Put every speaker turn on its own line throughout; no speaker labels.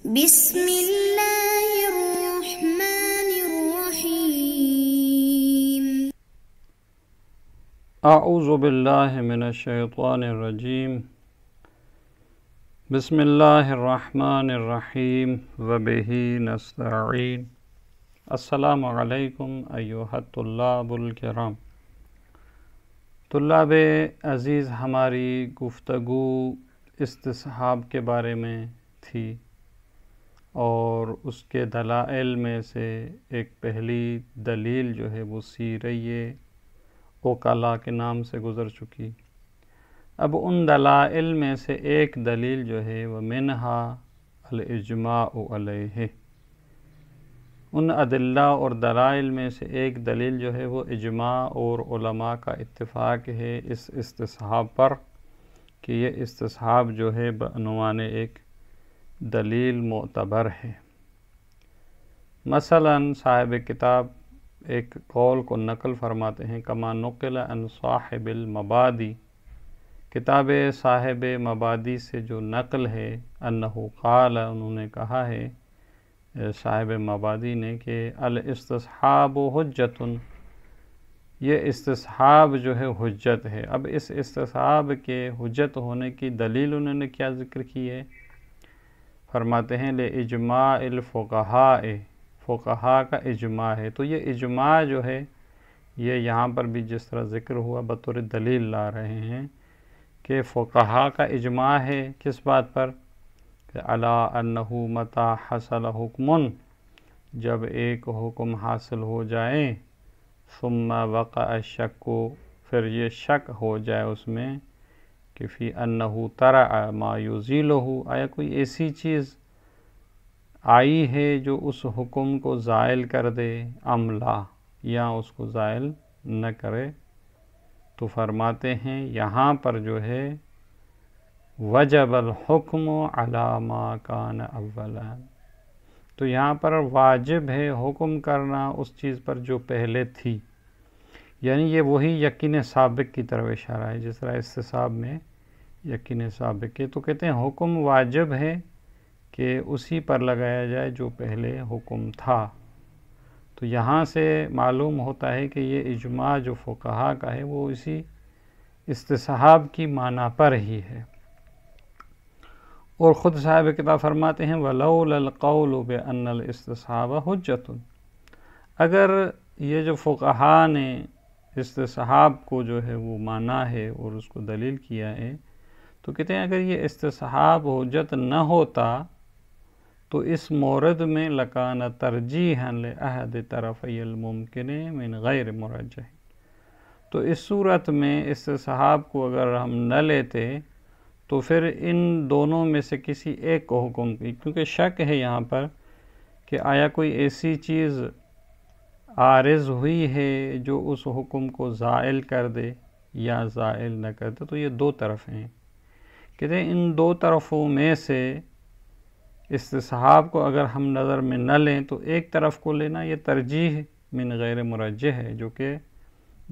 بسم اللہ الرحمن الرحیم
اعوذ باللہ من الشیطان الرجیم بسم اللہ الرحمن الرحیم وبہ نستعین السلام علیکم ایھا الطلاب الکرام۔ طلاب عزیز، ہماری گفتگو استصحاب کے بارے میں تھی اور اس کے دلائل میں سے ایک پہلی دلیل جو ہے وہ سیرہ اوکلا کے نام سے گزر چکی۔ اب ان دلائل میں سے ایک دلیل جو ہے وہ منہا الاجماع علیہ، ان ادلہ اور دلائل میں سے ایک دلیل جو ہے وہ اجماع اور علماء کا اتفاق ہے اس استصحاب پر کہ یہ استصحاب جو ہے بعنوان ایک دلیل معتبر ہے۔ مثلا صاحب کتاب ایک قول کو نقل فرماتے ہیں، کما نقل عن صاحب المبادی، کتاب صاحب مبادی سے جو نقل ہے، انہ قال، انہوں نے کہا ہے صاحب مبادی نے کہ الاستصحاب حجت، یہ استصحاب جو ہے حجت ہے۔ اب اس استصحاب کے حجت ہونے کی دلیل انہوں نے کیا ذکر کی ہے؟ فرماتے ہیں لِإِجْمَاعِ الْفُقَهَاءِ، فقہاء کا اجماع ہے۔ تو یہ اجماع جو ہے یہ یہاں پر بھی جس طرح ذکر ہوا بطور دلیل لا رہے ہیں کہ فقہاء کا اجماع ہے کس بات پر؟ کہ عَلَىٰ أَنَّهُ مَتَى حَصَلَ حُکْمٌ، جب ایک حکم حاصل ہو جائے، ثُمَّ وَقَعَ الشَّكُّ، پھر یہ شک ہو جائے اس میں کہ فی انہ طرأ ما یزیلہ، آیا کوئی ایسی چیز آئی ہے جو اس حکم کو زائل کر دے، ام لا، یا اس کو زائل نہ کرے، تو فرماتے ہیں یہاں پر جو ہے وجب الحکم علی ما کان اولا، تو یہاں پر واجب ہے حکم کرنا اس چیز پر جو پہلے تھی، یعنی یہ وہی یقین سابق کی طرف اشارہ ہے جس طرح استصحاب میں یقین سابق ہے۔ تو کہتے ہیں حکم واجب ہے کہ اسی پر لگایا جائے جو پہلے حکم تھا۔ تو یہاں سے معلوم ہوتا ہے کہ یہ اجماع جو فقہاء کا ہے وہ اسی استصحاب کی معنی پر ہی ہے۔ اور خود صاحب کتاب فرماتے ہیں وَلَوْلَا الْقَوْلُ بِأَنَّ الْاسْتِصْحَابَ حُجَّةٌ، اگر یہ جو فقہاء نے استصحاب کو جو ہے وہ مانا ہے اور اس کو دلیل کیا ہے، تو کہتے ہیں اگر یہ استصحاب حجت نہ ہوتا تو اس مورد میں لکان ترجیحا لأحد طرفی الممکن من غیر مرجح، تو اس صورت میں استصحاب کو اگر ہم نہ لیتے تو پھر ان دونوں میں سے کسی ایک کو حکم کی، کیونکہ شک ہے یہاں پر کہ آیا کوئی ایسی چیز عارض ہوئی ہے جو اس حکم کو زائل کر دے یا زائل نہ کر دے، تو یہ دو طرف ہیں۔ کہتے ہیں ان دو طرفوں میں سے استصحاب کو اگر ہم نظر میں نہ لیں تو ایک طرف کو لینا یہ ترجیح من غیر مرجح ہے، جو کہ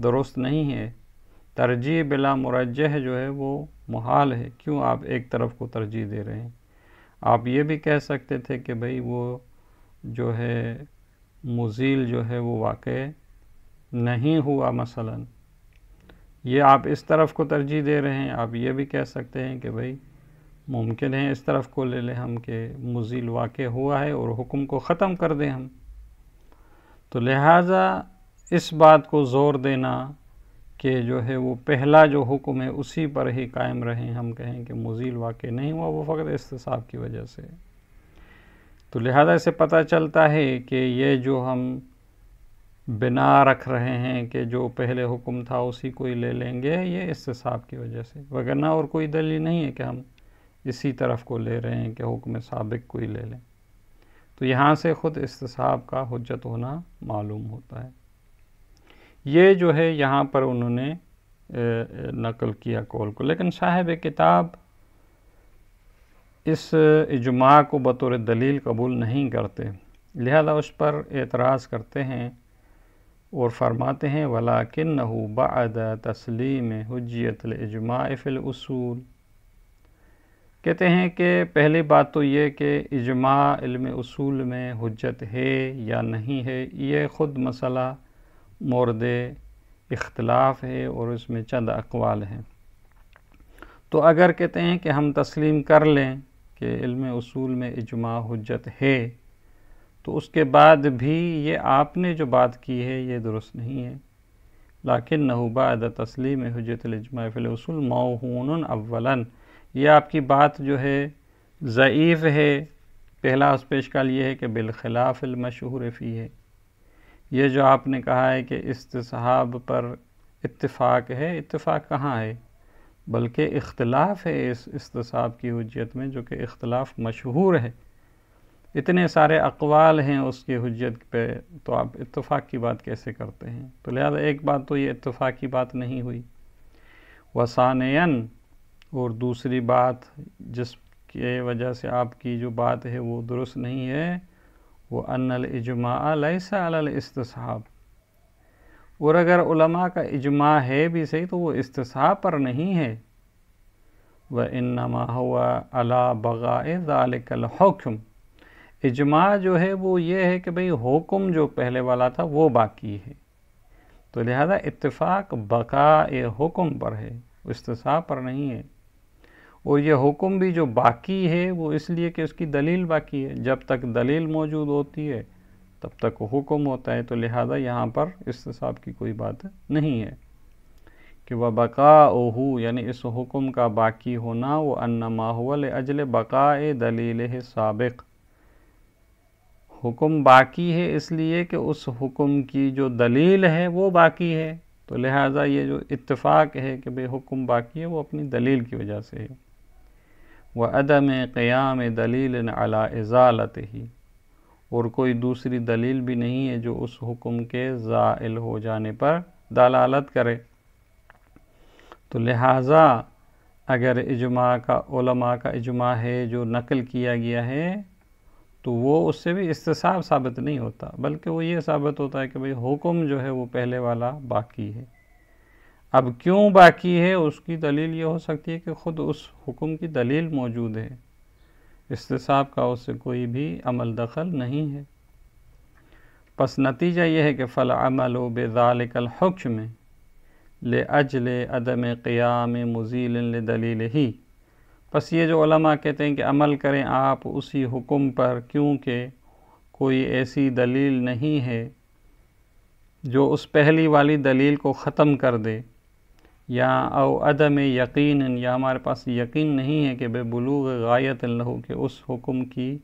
درست نہیں ہے۔ ترجیح بلا مرجح جو ہے وہ محال ہے، کیوں آپ ایک طرف کو ترجیح دے رہے ہیں؟ آپ یہ بھی کہہ سکتے تھے کہ بھئی وہ جو ہے مزیل جو ہے وہ واقع نہیں ہوا، مثلا یہ آپ اس طرف کو ترجیح دے رہے ہیں۔ آپ یہ بھی کہہ سکتے ہیں کہ بھئی ممکن ہے اس طرف کو لے لیں ہم کہ مزیل واقع ہوا ہے اور حکم کو ختم کر دیں ہم، تو لہٰذا اس بات کو زور دینا کہ جو ہے وہ پہلا جو حکم ہے اسی پر ہی قائم رہیں، ہم کہیں کہ مزیل واقع نہیں ہوا، وہ فقط استصحاب کی وجہ سے۔ تو لہذا اسے پتہ چلتا ہے کہ یہ جو ہم بنا رکھ رہے ہیں کہ جو پہلے حکم تھا اسی کو ہی لے لیں گے، یہ استصحاب کی وجہ سے، وگرنہ اور کوئی دلیل نہیں ہے کہ ہم اسی طرف کو لے رہے ہیں کہ حکم سابق کو ہی لے لیں۔ تو یہاں سے خود استصحاب کا حجت ہونا معلوم ہوتا ہے۔ یہ جو ہے یہاں پر انہوں نے نقل کیا قول کو، لیکن صاحب کتاب اس اجماع کو بطور دلیل قبول نہیں کرتے، لہذا اس پر اعتراض کرتے ہیں اور فرماتے ہیں وَلَكِنَّهُ بَعْدَ تَسْلِيمِ حُجِّيَّةِ الْإِجْمَاعِ فِي الْأُصُولِ، کہتے ہیں کہ پہلی بات تو یہ کہ اجماع علم اصول میں حجت ہے یا نہیں ہے، یہ خود مسئلہ مورد اختلاف ہے اور اس میں چند اقوال ہیں۔ تو اگر کہتے ہیں کہ ہم تسلیم کر لیں کہ علم اصول میں اجماع حجت ہے، تو اس کے بعد بھی یہ آپ نے جو بات کی ہے یہ درست نہیں ہے۔ لیکنہ بعد تسلیم حجت الاجماع فی الاصول موہون اولاً، یہ آپ کی بات جو ہے ضعیف ہے۔ پہلا اس پہ اشکال یہ ہے کہ بالخلاف المشہور فی ہے، یہ جو آپ نے کہا ہے کہ استصحاب پر اتفاق ہے، اتفاق کہاں ہے؟ بلکہ اختلاف ہے اس استصحاب کی حجت میں، جو کہ اختلاف مشہور ہے۔ اتنے سارے اقوال ہیں اس کی حجت پہ، تو آپ اتفاق کی بات کیسے کرتے ہیں؟ تو لہذا ایک بات تو یہ اتفاق کی بات نہیں ہوئی۔ وثانیاً، اور دوسری بات جس کی وجہ سے آپ کی جو بات ہے وہ درست نہیں ہے، وہ ان الاجماع لیس علی الاستصحاب، اور اگر علماء کا اجماع ہے بھی صحیح تو وہ استصحاب پر نہیں ہے۔ وَإِنَّمَا هُوَ عَلَى بَقَاءِ ذَلِكَ الْحُكْمِ، اجماع جو ہے وہ یہ ہے کہ بھئی حکم جو پہلے والا تھا وہ باقی ہے، تو لہذا اتفاق بقاء حکم پر ہے، استصحاب پر نہیں ہے۔ اور یہ حکم بھی جو باقی ہے وہ اس لیے کہ اس کی دلیل باقی ہے، جب تک دلیل موجود ہوتی ہے تب تک حکم ہوتا ہے، تو لہذا یہاں پر استصحاب کی کوئی بات نہیں ہے کہ وَبَقَاؤُهُ، یعنی اس حکم کا باقی ہونا، وَأَنَّمَا هُوَ لِأَجْلِ بَقَاءِ دَلِيلِهِ سابق، حکم باقی ہے اس لیے کہ اس حکم کی جو دلیل ہے وہ باقی ہے، تو لہٰذا یہ جو اتفاق ہے کہ بے حکم باقی ہے وہ اپنی دلیل کی وجہ سے ہے۔ وَعَدَمِ قِيَامِ دَلِيلٍ عَلَىٰ إِزَالَتِهِ، اور کوئی دوسری دلیل بھی نہیں ہے جو اس حکم کے زائل ہو جانے پر دلالت کرے۔ تو لہٰذا اگر اجماع کا، علماء کا اجماع ہے جو نقل کیا گیا ہے، تو وہ اس سے بھی استصحاب ثابت نہیں ہوتا، بلکہ وہ یہ ثابت ہوتا ہے کہ بھئی حکم جو ہے وہ پہلے والا باقی ہے۔ اب کیوں باقی ہے اس کی دلیل یہ ہو سکتی ہے کہ خود اس حکم کی دلیل موجود ہے، استصحاب کا اس سے کوئی بھی عمل دخل نہیں ہے۔ پس نتیجہ یہ ہے کہ فالعمل بذلک الحکم لأجل عدم قیام مزیل لدلیلہ، پس یہ جو علماء کہتے ہیں کہ عمل کریں آپ اسی حکم پر کیونکہ کوئی ایسی دلیل نہیں ہے جو اس پہلی والی دلیل کو ختم کر دے، یا او عدم یقین، یا ہمارے پاس یقین نہیں ہے کہ بے بلوغ غایت لہو، کہ اس حکم کی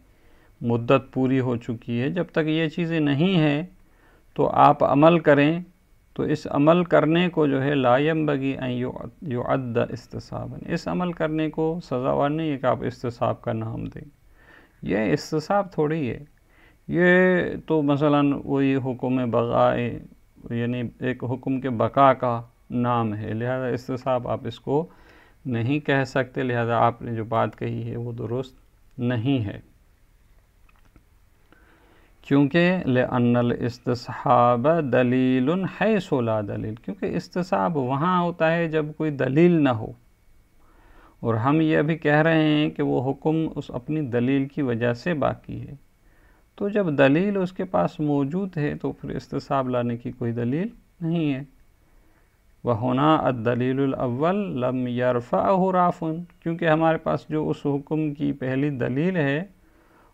مدت پوری ہو چکی ہے، جب تک یہ چیزیں نہیں ہیں تو آپ عمل کریں، تو اس عمل کرنے کو جو ہے لا ينبغي ان يعد استصحابا، اس عمل کرنے کو سزاوار نہیں ہے کہ آپ استصحاب کا نام دیں، یہ استصحاب تھوڑی ہے، یہ تو مثلا وہی حکم بقاء، یعنی ایک حکم کے بقا کا نام ہے، لہذا استصحاب آپ اس کو نہیں کہہ سکتے، لہذا آپ نے جو بات کہی ہے وہ درست نہیں ہے۔ کیونکہ لأن الاستصحاب دلیل حیث لا دلیل، کیونکہ استصحاب وہاں ہوتا ہے جب کوئی دلیل نہ ہو، اور ہم یہ بھی کہہ رہے ہیں کہ وہ حکم اس اپنی دلیل کی وجہ سے باقی ہے، تو جب دلیل اس کے پاس موجود ہے تو پھر استصحاب لانے کی کوئی دلیل نہیں ہے۔ وَهُنَا الدَّلِيلُ الْأَوَّلُ لَمْ يَرْفَعْهُ رَافٍ، کیونکہ ہمارے پاس جو اس حکم کی پہلی دلیل ہے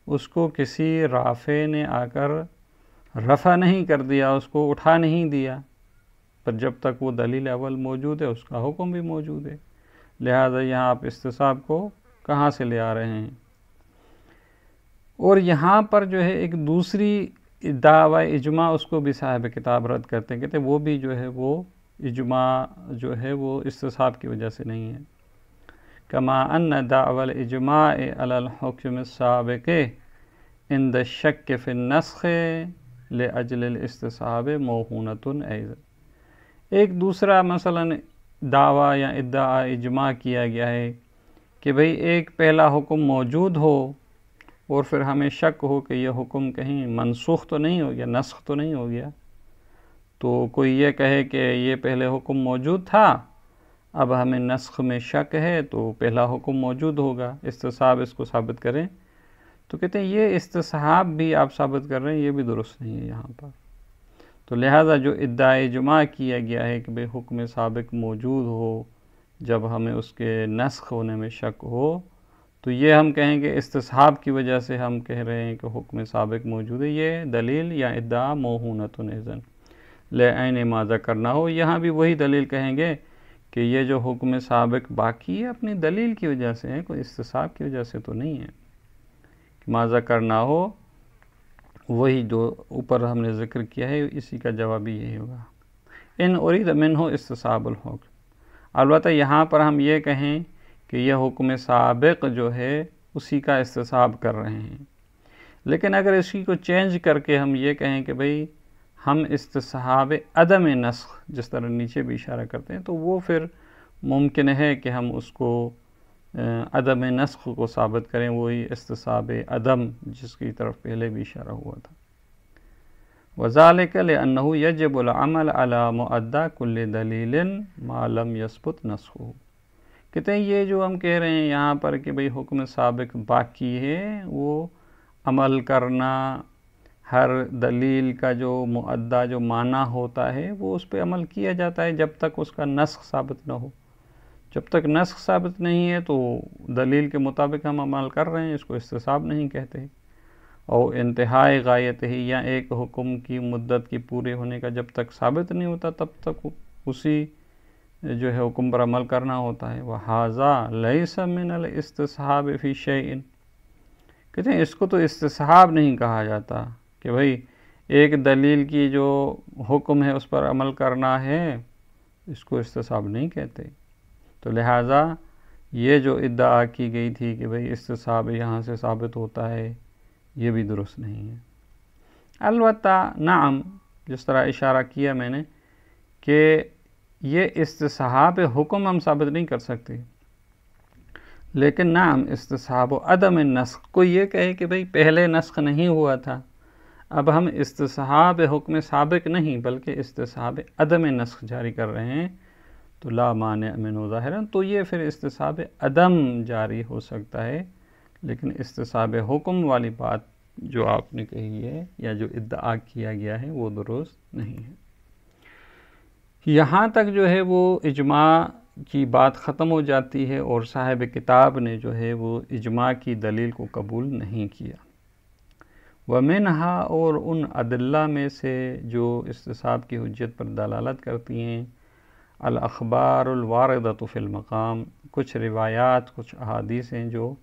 اس کو کسی رافع نے آ کر رفع نہیں کر دیا، اس کو اٹھا نہیں دیا، پر جب تک وہ دلیل اول موجود ہے اس کا حکم بھی موجود ہے، لہذا یہاں آپ استصحاب کو کہاں سے لے آ رہے ہیں؟ اور یہاں پر جو ہے ایک دوسری دعوی اجماع، اس کو بھی صاحب کتاب رد کرتے ہیں، کہتے ہیں وہ بھی جو ہے وہ اجماع جو ہے وہ استصحاب کی وجہ سے نہیں ہے۔ کما ان دعوی الاجماع علی الحکم السابق عند الشک فی النسخ لاجل الاستصحاب موہونۃ ایضا، ایک دوسرا مثلا دعویٰ یا ادعا اجماع کیا گیا ہے کہ بھئی ایک پہلا حکم موجود ہو اور پھر ہمیں شک ہو کہ یہ حکم کہیں منسوخ تو نہیں ہو گیا، نسخ تو نہیں ہو گیا، تو کوئی یہ کہے کہ یہ پہلے حکم موجود تھا، اب ہمیں نسخ میں شک ہے تو پہلا حکم موجود ہوگا، استصحاب اس کو ثابت کریں، تو کہتے ہیں یہ استصحاب بھی آپ ثابت کر رہے ہیں، یہ بھی درست نہیں ہے یہاں پر۔ تو لہٰذا جو ادعائے اجماع کیا گیا ہے کہ بھئی حکم سابق موجود ہو جب ہمیں اس کے نسخ ہونے میں شک ہو، تو یہ ہم کہیں کہ استصحاب کی وجہ سے ہم کہہ رہے ہیں کہ حکم سابق موجود ہے، یہ دلیل یا ادعا موہونۃ اذن لعین ما ذکرنا ہو۔ یہاں بھی وہی دلیل کہیں گے کہ یہ جو حکم سابق باقی ہے اپنی دلیل کی وجہ سے ہے، کوئی استصحاب کی وجہ سے تو نہیں ہے۔ ما ذکرنا ہو وہی جو اوپر ہم نے ذکر کیا ہے، اسی کا جواب بھی یہی ہوگا۔ ان ارید منہ استصحاب الحکم، البتہ یہاں پر ہم یہ کہیں کہ یہ حکم سابق جو ہے اسی کا استصحاب کر رہے ہیں، لیکن اگر اسی کو چینج کر کے ہم یہ کہیں کہ بھئی ہم استصحاب عدم نسخ جس طرح نیچے بھی اشارہ کرتے ہیں، تو وہ پھر ممکن ہے کہ ہم اس کو عدم نسخ کو ثابت کریں، وہی استصحاب عدم جس کی طرف پہلے بھی اشارہ ہوا تھا۔ وذالک لأنہ یجب العمل علی مؤدی کل دلیل ما لم یثبت نسخہ، کہتے ہیں یہ جو ہم کہہ رہے ہیں یہاں پر کہ بھئی حکم سابق باقی ہے، وہ عمل کرنا ہر دلیل کا جو مؤدی جو معنی ہوتا ہے وہ اس پہ عمل کیا جاتا ہے جب تک اس کا نسخ ثابت نہ ہو۔ جب تک نسخ ثابت نہیں ہے تو دلیل کے مطابق ہم عمل کر رہے ہیں، اس کو استصحاب نہیں کہتے۔ اور انتہائی غایت ہی، یا ایک حکم کی مدت کی پورے ہونے کا جب تک ثابت نہیں ہوتا تب تک اسی جو ہے حکم پر عمل کرنا ہوتا ہے۔ وَهَذَا لَيْسَ مِنَ الْاسْتِصْحَابِ فِي شَيْءٍ، کہتے ہیں اس کو تو استصحاب نہیں کہا جاتا کہ بھئی ایک دلیل کی جو حکم ہے اس پر عمل کرنا ہے، اس کو استصحاب نہیں کہتے۔ تو لہٰذا یہ جو ادعا کی گئی تھی کہ بھئی استصحاب یہاں سے ثابت ہوتا ہے، یہ بھی درست نہیں ہے۔ البتہ نعم، جس طرح اشارہ کیا میں نے کہ یہ استصحاب حکم ہم ثابت نہیں کر سکتے، لیکن نعم استصحاب عدم النسخ، کوئی یہ کہے کہ بھئی پہلے نسخ نہیں ہوا تھا، اب ہم استصحاب حکم سابق نہیں بلکہ استصحاب عدم نسخ جاری کر رہے ہیں، تو لا مانع منہ ظاہراً، تو یہ پھر استصحاب عدم جاری ہو سکتا ہے، لیکن استصحاب حکم والی بات جو آپ نے کہی ہے یا جو ادعا کیا گیا ہے وہ درست نہیں ہے۔ یہاں تک جو ہے وہ اجماع کی بات ختم ہو جاتی ہے، اور صاحب کتاب نے جو ہے وہ اجماع کی دلیل کو قبول نہیں کیا۔ وَمِنْهَا، اور ان ادلہ میں سے جو استصحاب کی حجت پر دلالت کرتی ہیں، الاخبار الواردۃ فی المقام، کچھ روایات کچھ احادیث ہیں جو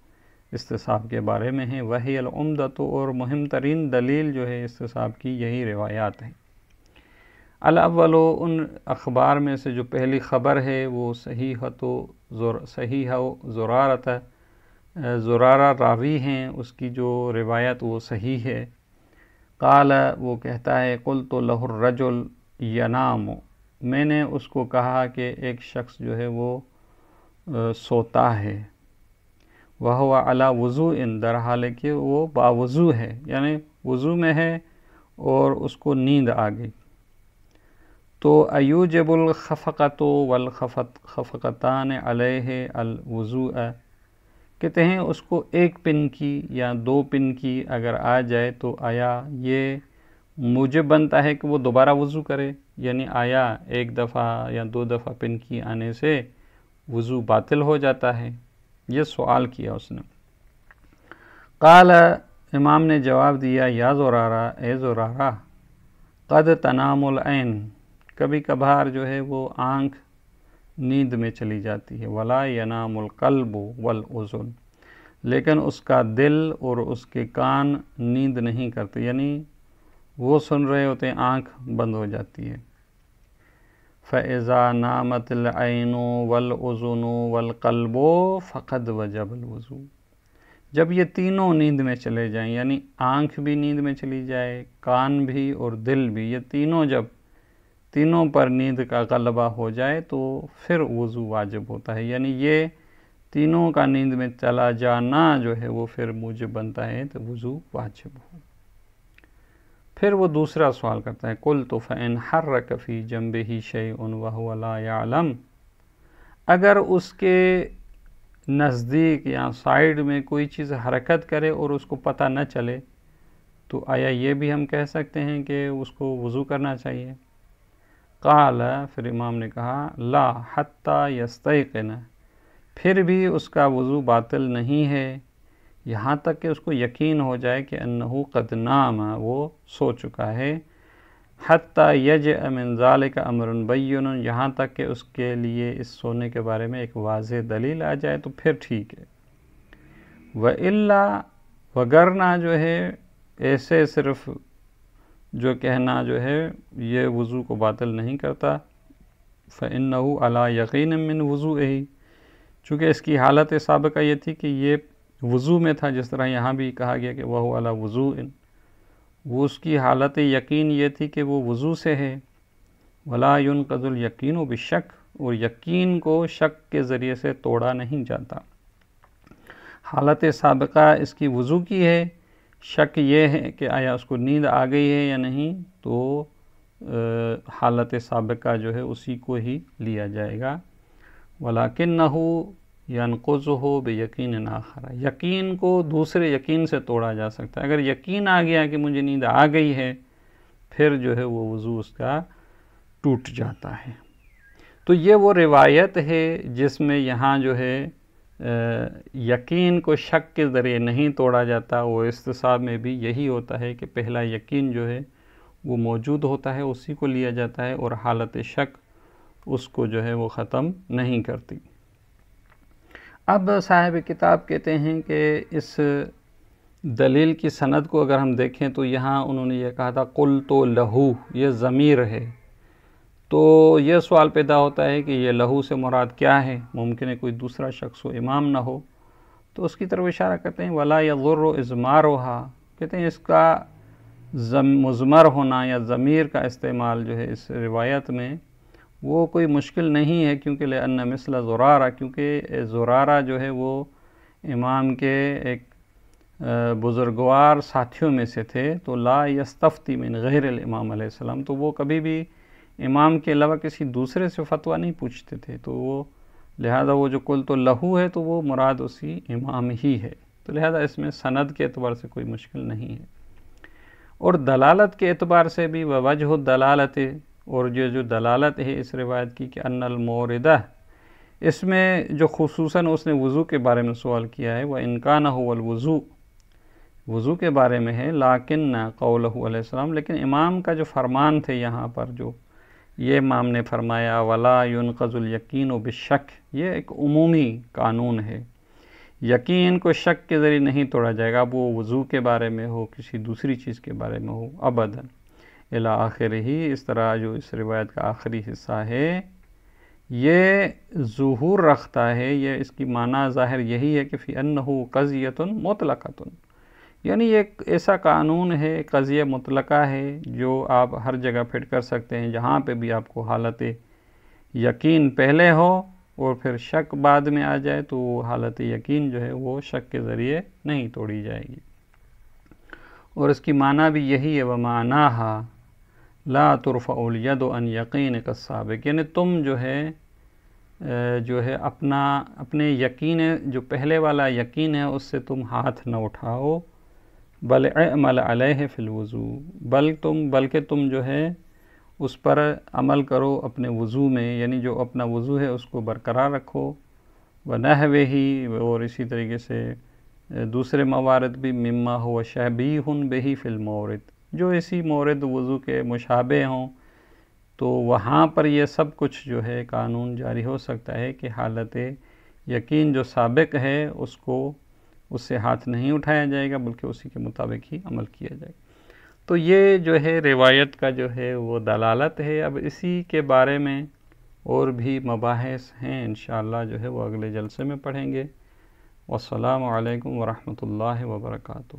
استصحاب کے بارے میں ہیں، وہی العمدۃ، اور مہم ترین دلیل جو ہے استصحاب کی یہی روایات ہیں۔ الاول، ان اخبار میں سے جو پہلی خبر ہے وہ صحیح زرارۃ، زرارہ راوی ہیں، اس کی جو روایت وہ صحیح ہے۔ قال، وہ کہتا ہے، قلت لہ الرجل ینام، میں نے اس کو کہا کہ ایک شخص جو ہے وہ سوتا ہے، وہو علی وضوء، در حال کہ وہ باوضو ہے، یعنی وضو میں ہے اور اس کو نیند آ گئی۔ تو ایوجب الخفقۃ والخفقتان علیہ الوضوء، کہتے ہیں اس کو ایک پن کی یا دو پن کی اگر آ جائے تو آیا یہ موجب بنتا ہے کہ وہ دوبارہ وضو کرے، یعنی آیا ایک دفعہ یا دو دفعہ پن کی آنے سے وضو باطل ہو جاتا ہے؟ یہ سوال کیا اس نے۔ قال، امام نے جواب دیا، یا زرارہ، اے زرارہ، قد تنام العین، کبھی کبھار جو ہے وہ آنکھ نیند میں چلی جاتی ہے، ولا ینام القلب والاذن، لیکن اس کا دل اور اس کے کان نیند نہیں کرتے، یعنی وہ سن رہے ہوتے ہیں، آنکھ بند ہو جاتی ہے۔ فَإِذَا نَامَتِ الْعَيْنُ وَالْأُذُنُ وَالْقَلْبُ فَقَدْ وَجَبَ الْوُضُوءُ، جب یہ تینوں نیند میں چلے جائیں، یعنی آنکھ بھی نیند میں چلی جائے، کان بھی اور دل بھی، یہ تینوں جب تینوں پر نیند کا غلبہ ہو جائے تو پھر وضو واجب ہوتا ہے، یعنی یہ تینوں کا نیند میں چلا جانا جو ہے وہ پھر موجب بنتا ہے تو وضو واجب ہو۔ پھر وہ دوسرا سوال کرتا ہے، قُلْتُ فَإِنْ حَرَّكَ فِي جَنْبِهِ شَيْءٌ وَهُوَ لَا يَعْلَمُ اگر اس کے نزدیک یا سائیڈ میں کوئی چیز حرکت کرے اور اس کو پتہ نہ چلے تو آیا یہ بھی ہم کہہ سکتے ہیں کہ اس کو وضو کرنا چاہیے؟ قال، پھر امام نے کہا لا حتی یستیقن، پھر بھی اس کا وضو باطل نہیں ہے یہاں تک کہ اس کو یقین ہو جائے کہ انہو قد نام، وہ سو چکا ہے، حتی یجأ من ذالک امر بین، یہاں تک کہ اس کے لیے اس سونے کے بارے میں ایک واضح دلیل آ جائے تو پھر ٹھیک ہے۔ وَإِلَّا، وگرنہ جو ہے ایسے صرف جو کہنا جو ہے یہ وضو کو باطل نہیں کرتا، فَإِنَّهُ عَلَى يَقِينٍ مِّن وُضُوئِهِ، چونکہ اس کی حالت سابقہ یہ تھی کہ یہ وضو میں تھا، جس طرح یہاں بھی کہا گیا کہ وَهُوَ عَلَى وُضُوءٍ، وہ اس کی حالت یقین یہ تھی کہ وہ وضو سے ہے۔ وَلَا يُنْقَضُ الْيَقِينُ بِالشَّكِّ، اور یقین کو شک کے ذریعے سے توڑا نہیں جاتا۔ حالت سابقہ اس کی وضو کی ہے، شک یہ ہے کہ آیا اس کو نیند آ گئی ہے یا نہیں، تو حالت سابقہ جو ہے اسی کو ہی لیا جائے گا۔ وَلَكِنَّهُ يَنْقُضُهُ بِيَقِينٍ آخَرَ، یقین کو دوسرے یقین سے توڑا جا سکتا ہے۔ اگر یقین آ گیا کہ مجھے نیند آ گئی ہے، پھر جو ہے وہ وضو اس کا ٹوٹ جاتا ہے۔ تو یہ وہ روایت ہے جس میں یہاں جو ہے یقین کو شک کے ذریعے نہیں توڑا جاتا، وہ استصحاب میں بھی یہی ہوتا ہے کہ پہلا یقین جو ہے وہ موجود ہوتا ہے، اسی کو لیا جاتا ہے، اور حالت شک اس کو جو ہے وہ ختم نہیں کرتی۔ اب صاحب کتاب کہتے ہیں کہ اس دلیل کی سند کو اگر ہم دیکھیں تو یہاں انہوں نے یہ کہا تھا قلت لہو، یہ ضمیر ہے، تو یہ سوال پیدا ہوتا ہے کہ یہ لہو سے مراد کیا ہے؟ ممکن ہے کوئی دوسرا شخص ہو، امام نہ ہو، تو اس کی طرف اشارہ کرتے ہیں ولا یضر اضمارها، کہتے ہیں اس کا مضمر ہونا یا ضمیر کا استعمال جو ہے اس روایت میں وہ کوئی مشکل نہیں ہے، کیونکہ لأن مثل زرارہ، کیونکہ زرارہ جو ہے وہ امام کے ایک بزرگوار ساتھیوں میں سے تھے، تو لا یستفتی من غیر الامام علیہ السلام، تو وہ کبھی بھی امام کے علاوہ کسی دوسرے سے فتویٰ نہیں پوچھتے تھے، تو وہ لہذا وہ جو قلت لہو ہے تو وہ مراد اسی امام ہی ہے، تو لہذا اس میں سند کے اعتبار سے کوئی مشکل نہیں ہے۔ اور دلالت کے اعتبار سے بھی ووجہ الدلالت، اور جو دلالت ہے اس روایت کی کہ ان الموردہ، اس میں جو خصوصاً اس نے وضو کے بارے میں سوال کیا ہے، وَإِنْ كَانَ هُوَ الْوُضُوءُ، وضو کے بارے میں ہے، لیکن قولہ علیہ السلام، لیکن امام کا جو فرمان تھے یہاں پر جو یہ امام نے فرمایا وَلَا يُنْقَضُ الْيَقِينُ بِالشَّكِّ، یہ ایک عمومی قانون ہے، یقین کو شک کے ذریعے نہیں توڑا جائے گا، اب وہ وضو کے بارے میں ہو، کسی دوسری چیز کے بارے میں ہو، ابداً الی آخرہ، اس طرح جو اس روایت کا آخری حصہ ہے یہ ظہور رکھتا ہے، یہ اس کی معنی ظاہر یہی ہے کہ فی انہ قضیۃ مطلقۃ، یعنی یہ ایک ایسا قانون ہے، قضیہ مطلقہ ہے جو آپ ہر جگہ فٹ کر سکتے ہیں، جہاں پہ بھی آپ کو حالت یقین پہلے ہو اور پھر شک بعد میں آ جائے تو وہ حالت یقین جو ہے وہ شک کے ذریعے نہیں توڑی جائے گی۔ اور اس کی معنی بھی یہی ہے وَمَعْنَاهَا لا ترفع الید عن یقین کالسابق، یعنی تم جو ہے اپنے یقین، جو پہلے والا یقین ہے اس سے تم ہاتھ نہ اٹھاؤ، بل اعمل علیہ فی الوضو، بلکہ تم جو ہے اس پر عمل کرو اپنے وضو میں، یعنی جو اپنا وضو ہے اس کو برقرار رکھو، وَنَحْوِهِ، اور اسی طریقے سے دوسرے موارد بھی مما ہوا شبیہ بہ فی المورد، جو اسی مورد وضو کے مشابہ ہوں، تو وہاں پر یہ سب کچھ جو ہے قانون جاری ہو سکتا ہے کہ حالت یقین جو سابق ہے اس سے ہاتھ نہیں اٹھایا جائے گا، بلکہ اسی کے مطابق ہی عمل کیا جائے گا۔ تو یہ جو ہے روایت کا جو ہے وہ دلالت ہے۔ اب اسی کے بارے میں اور بھی مباحث ہیں، انشاءاللہ جو ہے وہ اگلے جلسے میں پڑھیں گے۔ والسلام علیکم ورحمۃ اللہ وبرکاتہ۔